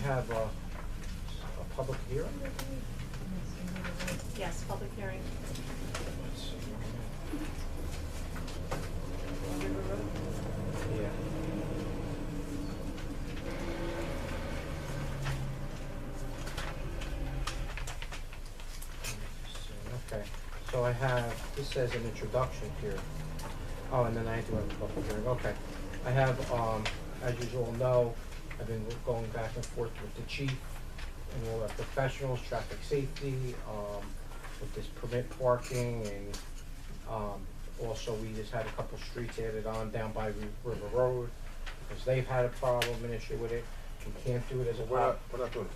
have a public hearing, I believe? Yes, public hearing. Let's see. River Road. Yeah. Okay, so I have, this says an introduction here. Oh, and then I do have a public hearing, okay. I have, as you all know, I've been going back and forth with the chief and all our professionals, traffic safety, with this permit parking, and, also we just had a couple streets added on down by River Road, because they've had a problem, an issue with it. We can't do it as a We're not doing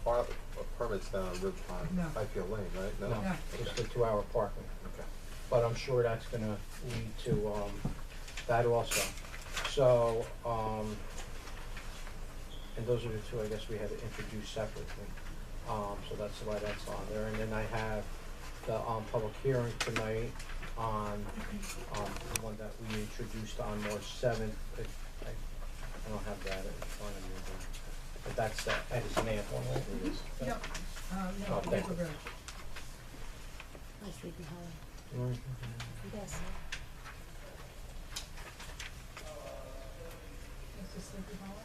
permits down on No. Highfield Lane, right? No, No. just the 2-hour parking. Okay. But I'm sure that's gonna lead to, that also. So, and those are the two, I guess, we had to introduce separately. So that's why that's on there. And then I have the, public hearing tonight on, the one that we introduced on March 7th. I don't have that in front of me, but that's the Edison Ave one, right? No, Oh, no, thank River Road. Oh, Sleepy Hollow. Mhm. Yes. Is this Sleepy Hollow?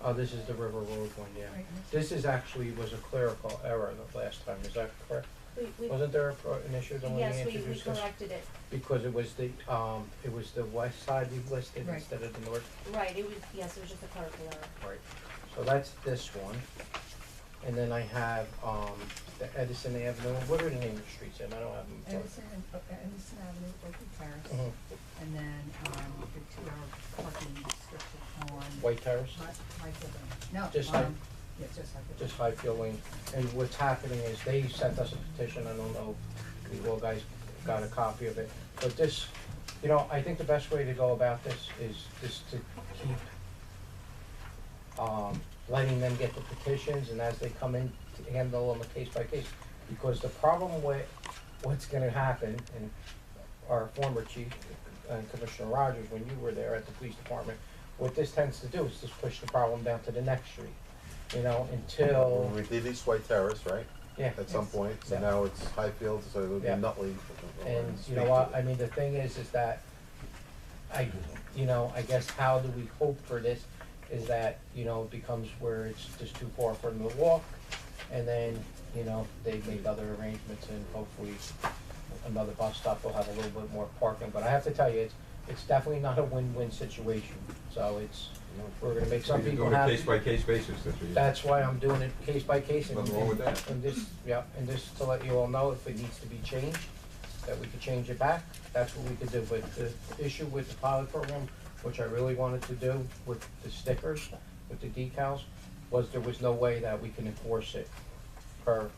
Oh, this is the River Road one, yeah. Right. This is actually, was a clerical error the last time, is that correct? We, Wasn't there an issue when we yes, we introduced this? corrected it. Because it was the west side we listed Right. instead of the north? Right, it was, yes, it was just a clerical error. Right. So that's this one. And then I have, the Edison Avenue, what are the name of the streets, and I don't have them. in front. Edison Avenue, Oakland Terrace, Mhm. and then, the 2-hour parking restriction on. White Terrace, Highfield Lane. No, Just yeah, just Highfield. just Highfield Lane. And what's happening is they sent us a petition, I don't know if you all guys got a copy of it. But this, you know, I think the best way to go about this is just to keep, letting them get the petitions, and as they come in, to handle them a case by case. Because the problem with what's gonna happen, and our former chief, Commissioner Rogers, when you were there at the police department, what this tends to do is just push the problem down to the next street, you know, until, We did East White Terrace, right? yeah. At some point, so Yeah. now it's Highfield, so it'll be Yeah. Nutley. And you know what, I mean, the thing is that I guess how do we hope for this is that, you know, it becomes where it's just too far for them to walk, and then, you know, they make other arrangements, and hopefully another bus stop will have a little bit more parking. But I have to tell you, it's definitely not a win-win situation, so we're gonna make some You're people doing a happy. case-by-case basis, that's what you. That's why I'm doing it case by case. And- Nothing wrong with that. And this, yeah, and just to let you all know, if it needs to be changed, that we could change it back, that's what we could do. But the issue with the pilot program, which I really wanted to do with the stickers, with the decals, was there was no way that we can enforce it per,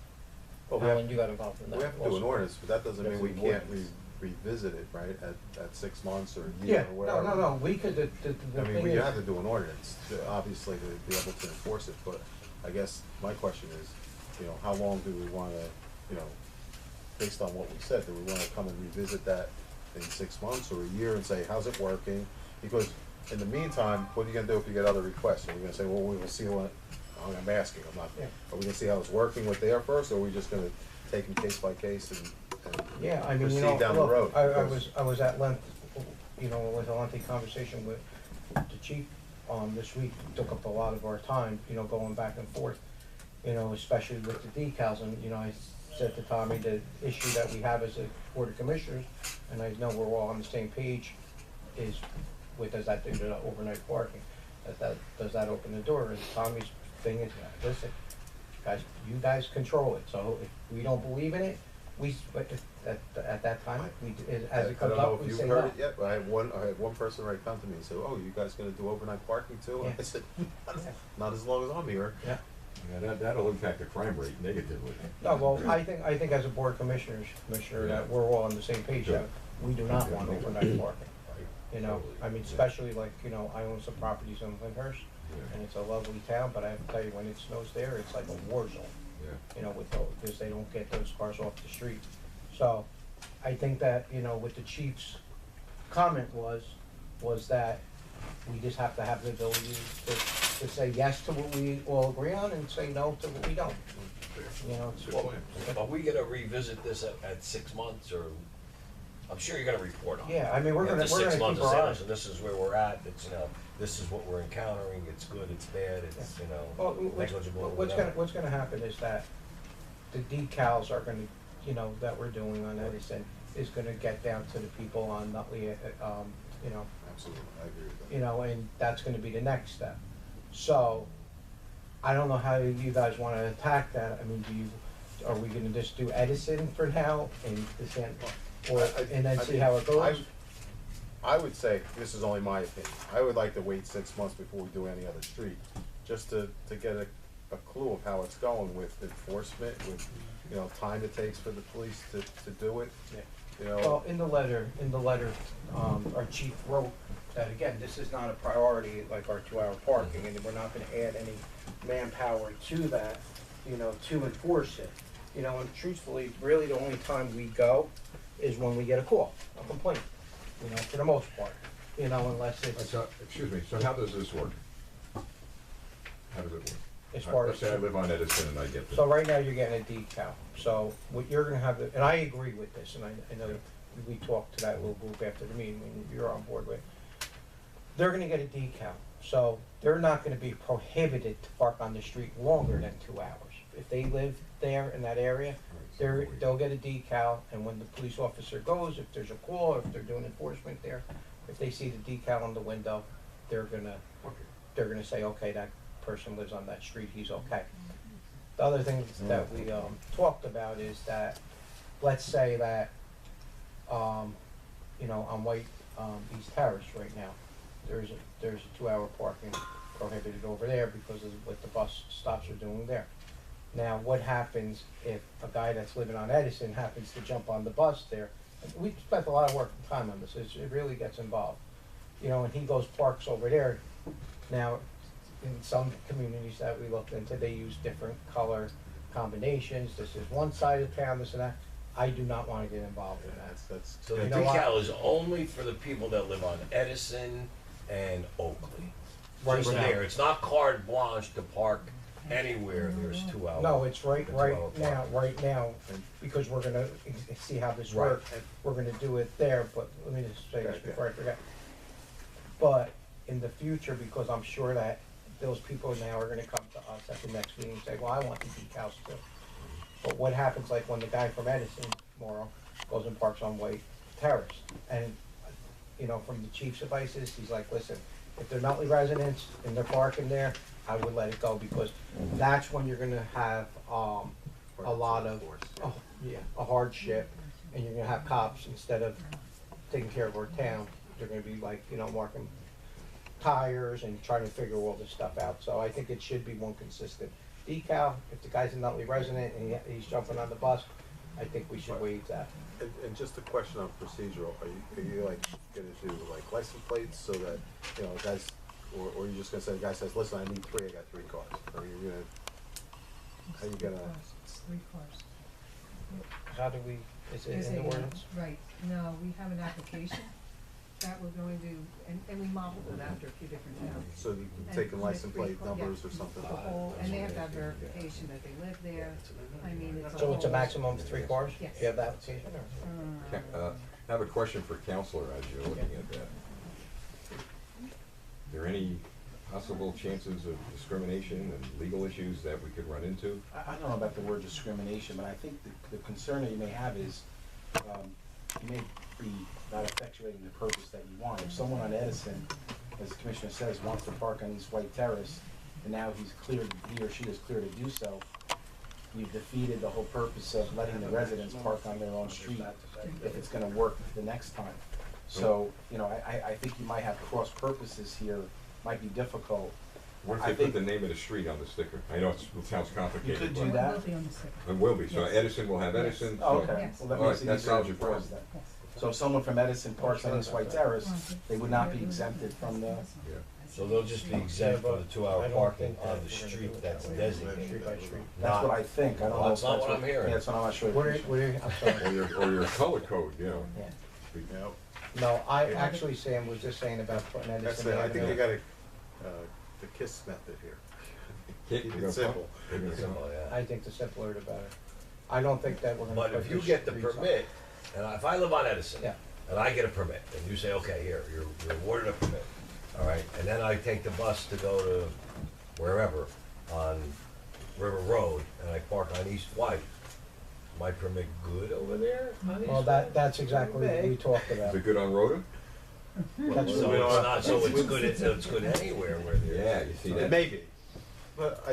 Well, we have- Alan, you got involved in that. We have to do an also. ordinance, but that doesn't mean we Yes, can't ordinance. revisit it, right, at 6 months or a year Yeah, or whatever. no, we could, the I mean, thing we is. have to do an ordinance, obviously, to be able to enforce it, but I guess my question is, you know, how long do we wanna, you know, based on what we said, do we wanna come and revisit that in 6 months or a year and say, how's it working? Because in the meantime, what are you gonna do if you get other requests? Are we gonna say, well, we will see what, I'm asking, I'm not, Yeah. are we gonna see how it's working with there first, or are we just gonna take them case by case and Yeah, I mean, you know, proceed down the look, road? I was at length, you know, with a lengthy conversation with the chief, this week, took up a lot of our time, you know, going back and forth, you know, especially with the decals, and, you know, I said to Tommy, the issue that we have as a board of commissioners, and I know we're all on the same page, is with, does that do the overnight parking? Does that open the door? And Tommy's thing is, listen, guys, you guys control it, so if we don't believe in it, but at that time, as it I comes don't know up, if we you've say heard no. it yet, but I had one person right come to me and said, oh, you guys gonna do overnight parking too? And I Yeah. said, not as long as I'm here. Yeah. Yeah, that'll impact the crime rate negatively. No, well, I think as a board of commissioners, Commissioner, that we're all on the same page, that we do not want overnight parking. You know, I mean, especially like, you know, I own some properties in Lyndhurst, and it's a lovely town, but I have to tell you, when it snows there, it's like a war zone. Yeah. You know, because they don't get those cars off the street. So, I think that, you know, what the chief's comment was that we just have to have the ability to to say yes to what we all agree on and say no to what we don't. You know, it's, Good plan. Are we gonna revisit this at 6 months, or, I'm sure you're gonna report on it. yeah, I mean, we're gonna After 6 keep months of our saying, eyes. so this is where we're at, it's, this is what we're encountering, it's good, it's bad, it's, Well, negligible, what's whatever. gonna happen is that the decals are gonna, that we're doing on Edison is gonna get down to the people on Nutley, Absolutely, I agree with that. and that's gonna be the next step. So, I don't know how you guys wanna attack that, I mean, are we gonna just do Edison for now and and then see how it goes? I would say, this is only my opinion, I would like to wait 6 months before we do any other street, just to get a clue of how it's going with enforcement, with, time it takes for the police to do it, Well, in the letter, our chief wrote that, again, this is not a priority like our 2-hour parking, and we're not gonna add any manpower to that, to enforce it. And truthfully, really the only time we go is when we get a call, a complaint, for the most part, unless it's So, excuse me, so how does this work? How does it work? as far Let's as. say I live on Edison and I get So the, right now, you're getting a decal. So what you're gonna have, and I agree with this, and I know we talked to that little group after the meeting, and you're on board with. They're gonna get a decal, so they're not gonna be prohibited to park on the street longer than 2 hours. If they live there in that area, they'll get a decal, and when the police officer goes, if there's a call, or if they're doing enforcement there, if they see the decal on the window, they're gonna say, okay, that person lives on that street, he's okay. The other thing that we talked about is that, let's say that, on White East Terrace right now, there's a 2-hour parking prohibited over there because of what the bus stops are doing there. Now, what happens if a guy that's living on Edison happens to jump on the bus there? We spent a lot of work and time on this, it really gets involved. And he goes parks over there. Now, in some communities that we looked into, they use different color combinations. This is one side of town, this and that. I do not want to get involved in that. That's, So the You know what? decal is only for the people that live on Edison and Oakley. Right Just now. there, it's not carte blanche to park anywhere there's 2 hours. No, it's right 2-hour now, because we're gonna see how this Right. works. We're gonna do it there, but let me just say this before I forget. But in the future, because I'm sure that those people now are gonna come to us at the next meeting and say, well, I want the decals too. But what happens, like when the guy from Edison tomorrow goes and parks on White Terrace, and, from the chief's advices, he's like, listen, if they're Nutley residents and they're parking there, I would let it go, because that's when you're gonna have, a lot of, a hardship, and you're gonna have cops, instead of taking care of our town, they're gonna be like, marking tires and trying to figure all this stuff out. So I think it should be one consistent decal. If the guy's a Nutley resident and he's jumping on the bus, I think we should waive that. and just a question on procedural, are you like gonna do like license plates so that, guys, or are you just gonna say, the guy says, listen, I need 3, I got 3 cars, or are you gonna, how you gonna? It's 3 cars. How do we, is it There's in the a, ordinance? Right, no, we have an application that we're going to, and we modeled it after a few different towns. So you And taking the license plate 3 car- numbers yeah, or something? the whole, and they have to have verification that they live there, I mean, it's a So it's a whole- maximum of 3 cars? Yes. Do you have that application, or? I have a question for counselor as you're looking at that. There any possible chances of discrimination and legal issues that we could run into? I don't know about the word discrimination, but I think the concern that you may have is, you may be not effectuating the purpose that you want. If someone on Edison, as the commissioner says, wants to park on East White Terrace, and now he or she is clear to do so, you've defeated the whole purpose of letting the residents park on their own street if it's gonna work the next time. So, I think you might have cross purposes here, might be difficult. What if I they put think- the name of the street on the sticker? I know it sounds complicated. You could but do that. Will be on the sticker. It will be, so Yes. Edison will have Yes. Edison. Oh, so- okay, Yes. well, that All makes right, it that easier solves to your problem. enforce that. Yes. So if someone from Edison parks on East White Terrace, they would not be exempted from the, Yeah. So they'll just be exempt for the 2-hour I don't parking think that on the we're gonna do street it that's that way. designated. Street by street. that's what I think, I don't know. Well, that's if not what I'm hearing. Yeah, that's what I'm not sure. I'm sorry. Or your color code, Yeah. Yeah. No, I actually, Sam was just saying about putting That's Edison it, I think they Avenue. gotta, the KISS method here. Keep Keep it it simple. Simple, yeah. I think the simpler the better. I don't think that we're gonna But put if you the get the streets up. permit, and if I live on Edison, Yeah. and I get a permit, and you say, okay, here, you're awarded a permit, all right, and then I take the bus to go to wherever on River Road, and I park on East White, my permit good over there on East Well, White? that's exactly what we talked Is about. it good on Rhoda? That's So we don't it's have- not, so it's good, it's good anywhere where there's. Yeah, you see It that? may be, but I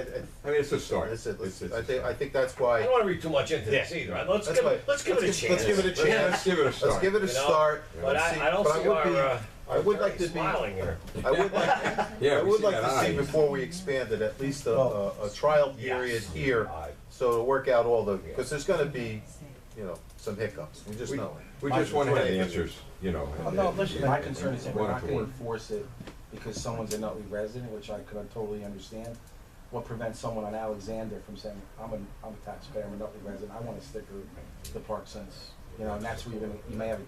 mean, it's a start. listen, It's a I think, start. I think that's I why. don't wanna read too much into this Yeah. either, let's That's give why- it, let's give it a chance. Let's give it a Let's chance. give it a start. Let's give it a You know? start. But Let's I don't but see would be- our I would like attorney to be, smiling here. I would like, Yeah, I we would see like that to see eye. before we expand it, at least Well- a trial period Yes. here, I- so to work out all the, because there's gonna be, you know, some hiccups, we just We, know. we just wanna have answers, you know. Oh, no, listen, My concern is that we're want it not to gonna work. enforce it because someone's a Nutley resident, which I could totally understand. What prevents someone on Alexander from saying, I'm a taxpayer, I'm a Nutley resident, I want a sticker, the park sense, you know, and that's where you may have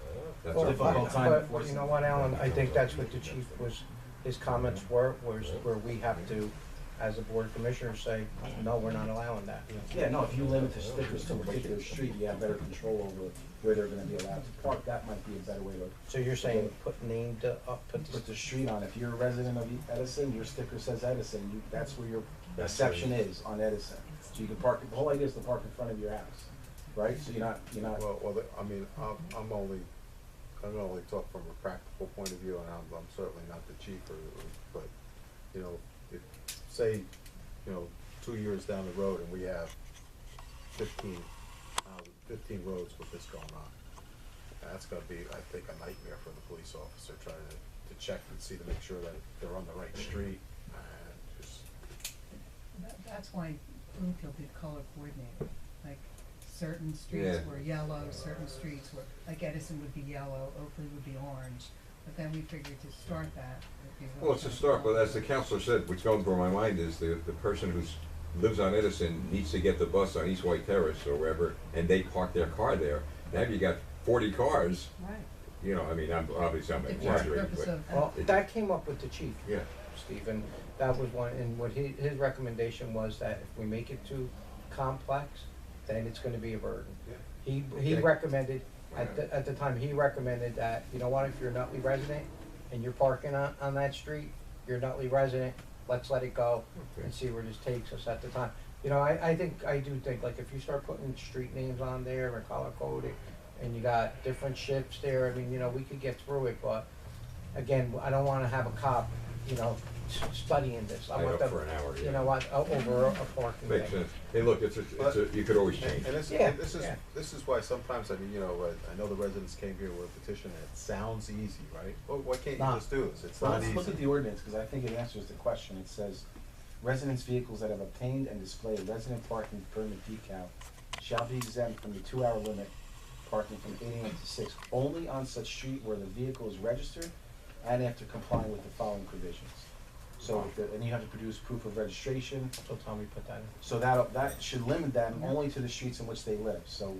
That's Well, our difficult fight. time but enforcing you know it. what, Alan, I think that's what the chief was, his comments were, was where we have to, as a board of commissioners, say, no, we're not allowing that. Yeah, no, if you limit the stickers to a particular street, you have better control over where they're gonna be allowed to park, that might be a better way to So you're saying put named up, put put the, the street on. If you're a resident of Edison, your sticker says Edison, that's where your That's exception where is on Edison. So you can park, the whole idea is to park in front of your house, right? So you're not, I mean, I'm only talk from a practical point of view, and I'm certainly not the chief but, you know, if, say, you know, 2 years down the road and we have 15 roads with this going on, that's gonna be, I think, a nightmare for the police officer trying to check and see to make sure that they're on the right street, and just, That's why Bloomfield did color coordinated, like certain Yeah. streets were yellow, certain streets were, like Edison would be yellow, Oakley would be orange. But then we figured to start that, it'd be. Well, it's a start, but as the counselor said, what's going through my mind is the person who's lives on Edison needs to get the bus on East White Terrace or wherever, and they park their car there. Now you got 40 cars, Right. you know, I mean, obviously I'm Defeats the exaggerating, purpose but, of. well, that came up with the chief, yeah. Stephen. That was one, and what his recommendation was that if we make it too complex, then it's gonna be a burden. He Okay. recommended, at the time, he recommended that, you know what, if you're a Nutley resident and you're parking on that street, you're a Nutley resident, let's let it go and see where this takes us at the time. You know, I do think, like, if you start putting street names on there and color coding, and you got different shifts there, I mean, you know, we could get through it, but again, I don't wanna have a cop, you know, studying this. I Stay want up them, for an hour, you yeah. know what, over a parking Makes thing. sense. Hey, look, you could always change. and this, Yeah, and this is, yeah. this is why sometimes, I mean, you know, I know the residents came here with a petition, and it sounds easy, right? Well, why can't you Nah. just do this? It's Well, not let's look at easy. the ordinance, because I think it answers the question. It says, residents' vehicles that have obtained and display a resident parking permit decal shall be exempt from the 2-hour limit parking from 8 AM to 6, only on such street where the vehicle is registered and after complying with the following provisions. So, and you have to produce proof of registration, So tell me, put that in. so that should limit them only to the streets in which they live. So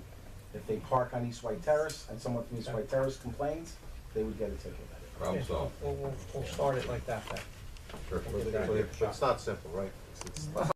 if they park on East White Terrace and someone from East White Terrace complains, they would get a ticket. Problem Yeah, solved. We'll start it like that then. Sure. We'll give that a But shot. it's not simple, right? It's